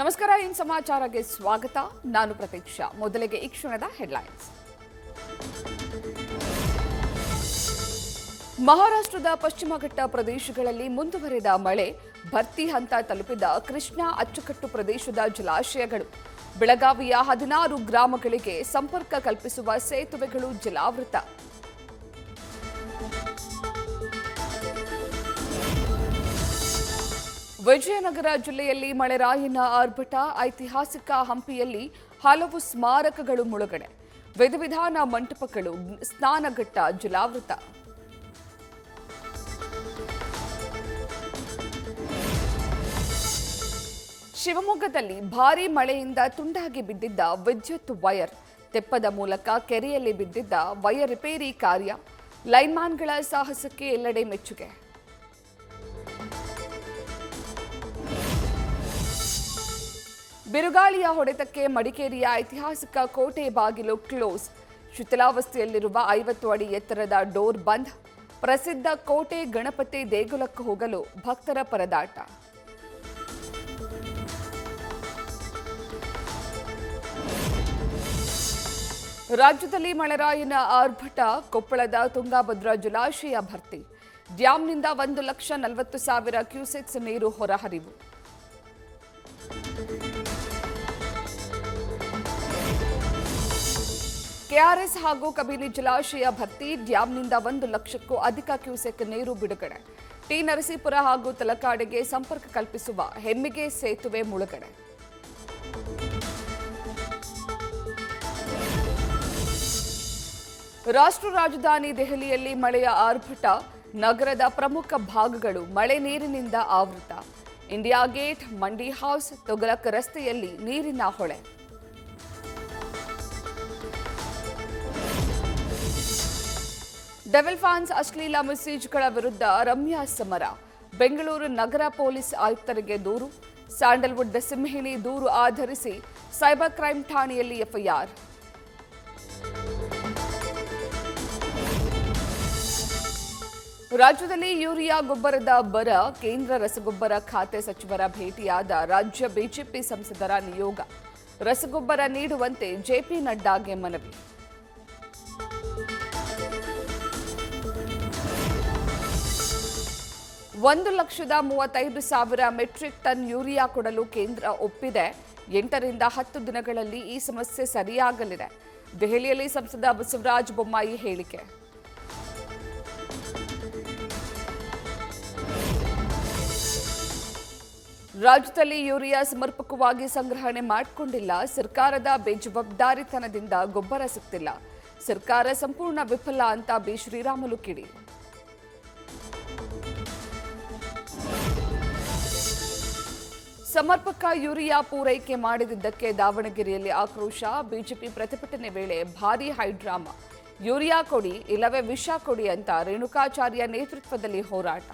ನಮಸ್ಕಾರ, ಇನ್ ಸಮಾಚಾರಕ್ಕೆ ಸ್ವಾಗತ. ನಾನು ಪ್ರತೀಕ್ಷಾ. ಮೊದಲಿಗೆ ಈ ಕ್ಷಣದ ಹೆಡ್ಲೈನ್ಸ್. ಮಹಾರಾಷ್ಟ್ರದ ಪಶ್ಚಿಮ ಘಟ್ಟ ಪ್ರದೇಶಗಳಲ್ಲಿ ಮುಂದುವರೆದ ಮಳೆ, ಭರ್ತಿ ಹಂತ ತಲುಪಿದ ಕೃಷ್ಣಾ ಅಚ್ಚುಕಟ್ಟು ಪ್ರದೇಶದ ಜಲಾಶಯಗಳು. ಬೆಳಗಾವಿಯ 16 ಗ್ರಾಮಗಳಿಗೆ ಸಂಪರ್ಕ ಕಲ್ಪಿಸುವ ಸೇತುವೆಗಳು ಜಲಾವೃತ. ವಿಜಯನಗರ ಜಿಲ್ಲೆಯಲ್ಲಿ ಮಳೆರಾಯನ ಆರ್ಭಟ, ಐತಿಹಾಸಿಕ ಹಂಪಿಯಲ್ಲಿ ಹಲವು ಸ್ಮಾರಕಗಳು ಮುಳುಗಡೆ, ವಿಧಿವಿಧಾನ ಮಂಟಪಗಳು, ಸ್ನಾನಘಟ್ಟ ಜಲಾವೃತ. ಶಿವಮೊಗ್ಗದಲ್ಲಿ ಭಾರೀ ಮಳೆಯಿಂದ ತುಂಡಾಗಿ ಬಿದ್ದಿದ್ದ ವಿದ್ಯುತ್ ವೈರ್, ತೆಪ್ಪದ ಮೂಲಕ ಕೆರೆಯಲ್ಲಿ ಬಿದ್ದಿದ್ದ ವೈರ್ ರಿಪೇರಿ ಕಾರ್ಯ, ಲೈನ್ಮ್ಯಾನ್ಗಳ ಸಾಹಸಕ್ಕೆ ಎಲ್ಲೆಡೆ ಮೆಚ್ಚುಗೆ. ಬಿರುಗಾಳಿಯ ಹೊಡೆತಕ್ಕೆ ಮಡಿಕೇರಿಯ ಐತಿಹಾಸಿಕ ಕೋಟೆ ಬಾಗಿಲು ಕ್ಲೋಸ್, ಶಿಥಿಲಾವಸ್ಥೆಯಲ್ಲಿರುವ 50 ಅಡಿ ಎತ್ತರದ ಡೋರ್ ಬಂದ್. ಪ್ರಸಿದ್ಧ ಕೋಟೆ ಗಣಪತಿ ದೇಗುಲಕ್ಕೆ ಹೋಗಲು ಭಕ್ತರ ಪರದಾಟ. ರಾಜ್ಯದಲ್ಲಿ ಮಳೆರಾಯನ ಆರ್ಭಟ, ಕೊಪ್ಪಳದ ತುಂಗಭದ್ರಾ ಜಲಾಶಯ ಭರ್ತಿ, ಡ್ಯಾಂನಿಂದ 1,40,000 ಕ್ಯೂಸೆಕ್ಸ್ ನೀರು ಹೊರಹರಿವು. ಕೆಆರ್ಎಸ್ ಹಾಗೂ ಕಬಿನಿ ಜಲಾಶಯ ಭರ್ತಿ, ಡ್ಯಾಂನಿಂದ 1 ಲಕ್ಷಕ್ಕೂ ಅಧಿಕ ಕ್ಯೂಸೆಕ್ ನೀರು ಬಿಡುಗಡೆ. ಟಿ ನರಸೀಪುರ ಹಾಗೂ ತಲಕಾಡಿಗೆ ಸಂಪರ್ಕ ಕಲ್ಪಿಸುವ ಹೆಮ್ಮಿಗೆ ಸೇತುವೆ ಮುಳುಗಡೆ. ರಾಷ್ಟ್ರ ರಾಜಧಾನಿ ದೆಹಲಿಯಲ್ಲಿ ಮಳೆಯ ಆರ್ಭಟ, ನಗರದ ಪ್ರಮುಖ ಭಾಗಗಳು ಮಳೆ ನೀರಿನಿಂದ ಆವೃತ. ಇಂಡಿಯಾ ಗೇಟ್, ಮಂಡಿ ಹೌಸ್, ತುಘಲಕ್ ರಸ್ತೆಯಲ್ಲಿ ನೀರಿನ ಹೊಳೆ. ಡೆವಿಲ್ ಫ್ಯಾನ್ಸ್ ಅಶ್ಲೀಲ ಮೆಸೇಜ್ಗಳ ವಿರುದ್ಧ ರಮ್ಯಾ ಸಮರ, ಬೆಂಗಳೂರು ನಗರ ಪೊಲೀಸ್ ಆಯುಕ್ತರಿಗೆ ದೂರು. ಸ್ಯಾಂಡಲ್ವುಡ್ ಸಿಂಹಿಣಿ ದೂರು ಆಧರಿಸಿ ಸೈಬರ್ ಕ್ರೈಂ ಠಾಣೆಯಲ್ಲಿ ಎಫ್ಐಆರ್. ರಾಜ್ಯದಲ್ಲಿ ಯೂರಿಯಾ ಗೊಬ್ಬರದ ಬರ, ಕೇಂದ್ರ ರಸಗೊಬ್ಬರ ಖಾತೆ ಸಚಿವರ ಭೇಟಿಯಾದ ರಾಜ್ಯ ಬಿಜೆಪಿ ಸಂಸದರ ನಿಯೋಗ. ರಸಗೊಬ್ಬರ ನೀಡುವಂತೆ ಜೆಪಿ ನಡ್ಡಾಗೆ ಮನವಿ. ಒಂದು 1,35,000 ಮೆಟ್ರಿಕ್ ಟನ್ ಯೂರಿಯಾ ಕೊಡಲು ಕೇಂದ್ರ ಒಪ್ಪಿದೆ. 8 ರಿಂದ 10 ದಿನಗಳಲ್ಲಿ ಈ ಸಮಸ್ಯೆ ಸರಿಯಾಗಲಿದೆ. ದೆಹಲಿಯಲ್ಲಿ ಸಂಸದ ಬಸವರಾಜ ಬೊಮ್ಮಾಯಿ ಹೇಳಿಕೆ. ರಾಜ್ಯದಲ್ಲಿ ಯೂರಿಯಾ ಸಮರ್ಪಕವಾಗಿ ಸಂಗ್ರಹಣೆ ಮಾಡಿಕೊಂಡಿಲ್ಲ. ಸರ್ಕಾರದ ಬೇಜವಾಬ್ದಾರಿತನದಿಂದ ಗೊಬ್ಬರ ಸಿಗ್ತಿಲ್ಲ. ಸರ್ಕಾರ ಸಂಪೂರ್ಣ ವಿಫಲ ಅಂತ ಬಿ ಶ್ರೀರಾಮುಲು ಕಿಡಿ. ಸಮರ್ಪಕ ಯೂರಿಯಾ ಪೂರೈಕೆ ಮಾಡದಿದ್ದಕ್ಕೆ ದಾವಣಗೆರೆಯಲ್ಲಿ ಆಕ್ರೋಶ, ಬಿಜೆಪಿ ಪ್ರತಿಭಟನೆ ವೇಳೆ ಭಾರೀ ಹೈಡ್ರಾಮಾ. ಯೂರಿಯಾ ಕೊಡಿ ಇಲ್ಲವೇ ವಿಷ ಕೊಡಿ ಅಂತ ರೇಣುಕಾಚಾರ್ಯ ನೇತೃತ್ವದಲ್ಲಿ ಹೋರಾಟ.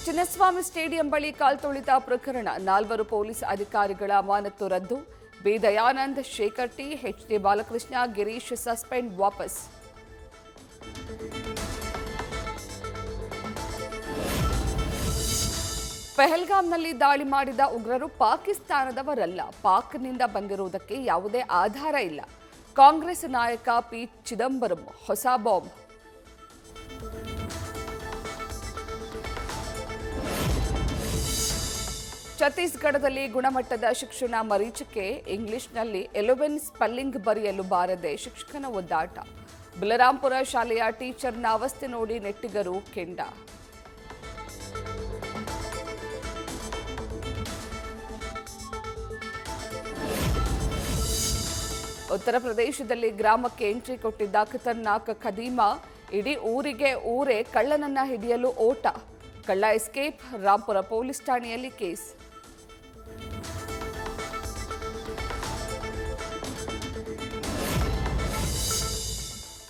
ಚಿನ್ನಸ್ವಾಮಿ ಸ್ಟೇಡಿಯಂ ಬಳಿ ಕಾಲ್ತುಳಿತ ಪ್ರಕರಣ, 4 ಪೊಲೀಸ್ ಅಧಿಕಾರಿಗಳ ಅಮಾನತು ರದ್ದು. B Dayanand, Shekhar T, HD Balakrishna, Girish suspend ವಾಪಸ್. ಪೆಹಲ್ಗಾಮ್ನಲ್ಲಿ ದಾಳಿ ಮಾಡಿದ ಉಗ್ರರು ಪಾಕಿಸ್ತಾನದವರಲ್ಲ, ಪಾಕ್ನಿಂದ ಬಂದಿರುವುದಕ್ಕೆ ಯಾವುದೇ ಆಧಾರ ಇಲ್ಲ. ಕಾಂಗ್ರೆಸ್ ನಾಯಕ ಪಿ ಚಿದಂಬರಂ ಹೊಸ ಬಾಂಬ್. ಛತ್ತೀಸ್ಗಢದಲ್ಲಿ ಗುಣಮಟ್ಟದ ಶಿಕ್ಷಣ ಮರೀಚಿಕೆ, ಇಂಗ್ಲಿಷ್ನಲ್ಲಿ 11 ಸ್ಪೆಲ್ಲಿಂಗ್ ಬರೆಯಲು ಬಾರದೆ ಶಿಕ್ಷಕನ ಒದ್ದಾಟ. ಬಲರಾಂಪುರ ಶಾಲೆಯ ಟೀಚರ್ನ ಅವಸ್ಥೆ ನೋಡಿ ನೆಟ್ಟಿಗರು ಕೆಂಡ. ಉತ್ತರ ಪ್ರದೇಶದಲ್ಲಿ ಗ್ರಾಮಕ್ಕೆ ಎಂಟ್ರಿ ಕೊಟ್ಟಿದ್ದ ಖತರ್ನಾಕ್ ಖದೀಮ, ಇಡೀ ಊರೇ ಕಳ್ಳನನ್ನ ಹಿಡಿಯಲು ಓಟ. ಕಳ್ಳ ಎಸ್ಕೇಪ್, ರಾಂಪುರ ಪೊಲೀಸ್ ಠಾಣೆಯಲ್ಲಿ ಕೇಸ್.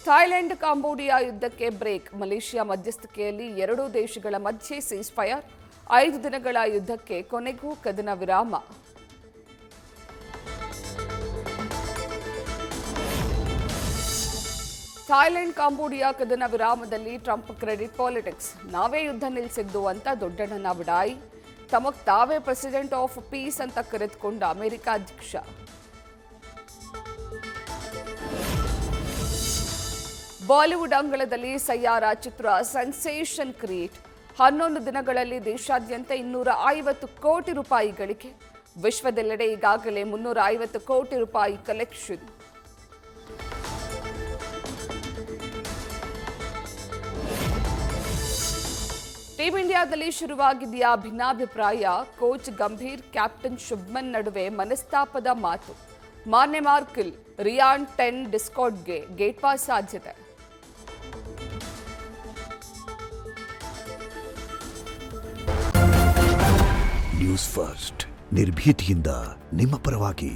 ಥಾಯ್ಲೆಂಡ್ ಕಾಂಬೋಡಿಯಾ ಯುದ್ಧಕ್ಕೆ ಬ್ರೇಕ್, ಮಲೇಷ್ಯಾ ಮಧ್ಯಸ್ಥಿಕೆಯಲ್ಲಿ 2 ದೇಶಗಳ ಮಧ್ಯೆ ಸೀಸ್ ಫೈರ್. 5 ದಿನಗಳ ಯುದ್ಧಕ್ಕೆ ಕೊನೆಗೂ ಕದನ ವಿರಾಮ. ಥಾಯ್ಲೆಂಡ್ ಕಾಂಬೋಡಿಯಾ ಕದನ ವಿರಾಮದಲ್ಲಿ ಟ್ರಂಪ್ ಕ್ರೆಡಿಟ್ ಪಾಲಿಟಿಕ್ಸ್. ನಾವೇ ಯುದ್ಧ ನಿಲ್ಲಿಸಿದ್ದು ಅಂತ ದೊಡ್ಡಣ್ಣನ ಬಿಡಾಯಿ. ತಮಗ್ ತಾವೇ ಪ್ರೆಸಿಡೆಂಟ್ ಆಫ್ ಪೀಸ್ ಅಂತ ಕರೆದುಕೊಂಡ ಅಮೆರಿಕ ಅಧ್ಯಕ್ಷ. ಬಾಲಿವುಡ್ ಅಂಗಳದಲ್ಲಿ ಸಯ್ಯಾರ ಚಿತ್ರ ಸೆನ್ಸೇಷನ್ ಕ್ರಿಯೇಟ್. 11 ದಿನಗಳಲ್ಲಿ ದೇಶಾದ್ಯಂತ 250 ಕೋಟಿ ರೂಪಾಯಿ ಗಳಿಕೆ. ವಿಶ್ವದೆಲ್ಲೆಡೆ ಈಗಾಗಲೇ 350 ಕೋಟಿ ರೂಪಾಯಿ ಕಲೆಕ್ಷನ್. ಟೀಂ ಇಂಡಿಯಾದಲ್ಲಿ ಶುರುವಾಗಿದೆಯಾ ಭಿನ್ನಾಭಿಪ್ರಾಯ. ಕೋಚ್ ಗಂಭೀರ್, ಕ್ಯಾಪ್ಟನ್ ಶುಭ್ಮನ್ ನಡುವೆ ಮನಸ್ತಾಪದ ಮಾತು. ಮಾರ್ನೆ ಮಾರ್ಕೆಲ್, ರಿಯಾನ್ 10 ಡಿಸ್ಕಾರ್ಡ್ಗೆ ಗೇಟ್ ಪಾಸ್ ಸಾಧ್ಯತೆ. ನ್ಯೂಸ್ ಫಸ್ಟ್ ನಿರ್ಭೀತಿಯಿಂದ ನಿಮ್ಮ ಪರವಾಗಿ.